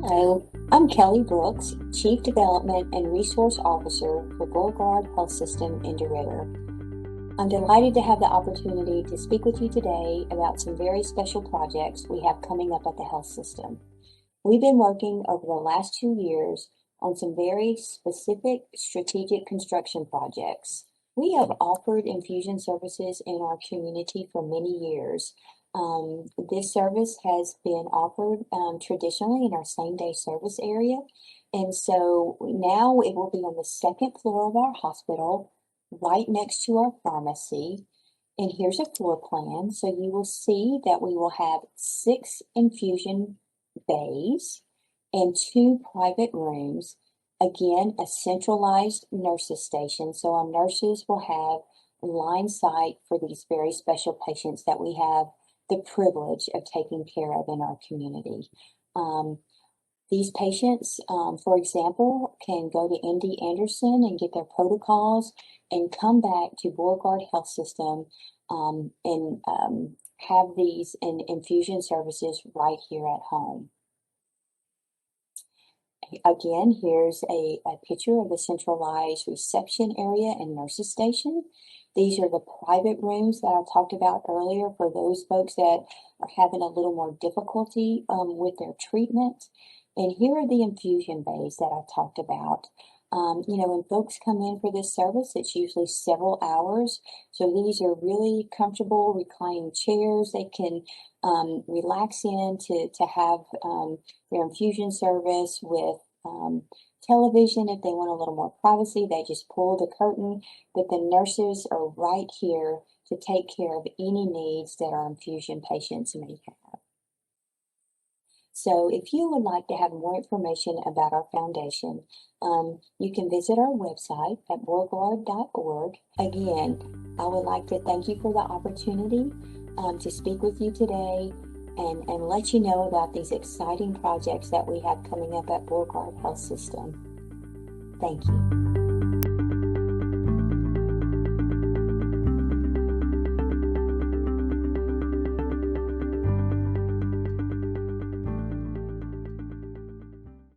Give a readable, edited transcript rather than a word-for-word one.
Hello, I'm Kelly Brooks, Chief Development and Resource Officer for Beauregard Health System in DeRidder. I'm delighted to have the opportunity to speak with you today about some very special projects we have coming up at the health system. We've been working over the last 2 years on some very specific strategic construction projects. We have offered infusion services in our community for many years. This service has been offered traditionally in our same-day service area. And so now it will be on the second floor of our hospital, right next to our pharmacy. And here's a floor plan. So you will see that we will have 6 infusion bays and 2 private rooms. Again, a centralized nurses station. So our nurses will have line sight for these very special patients that we have the privilege of taking care of in our community. These patients, for example, can go to MD Anderson and get their protocols and come back to Beauregard Health System and have these infusion services right here at home. Again, here's a picture of the centralized reception area and nurses station. These are the private rooms that I talked about earlier for those folks that are having a little more difficulty with their treatment. And here are the infusion bays that I talked about. When folks come in for this service, it's usually several hours. So these are really comfortable reclining chairs. They can relax in to have their infusion service with television. If they want a little more privacy, they just pull the curtain, but the nurses are right here to take care of any needs that our infusion patients may have. So if you would like to have more information about our foundation, you can visit our website at beauregard.org. Again, I would like to thank you for the opportunity to speak with you today and let you know about these exciting projects that we have coming up at Beauregard Health System. Thank you.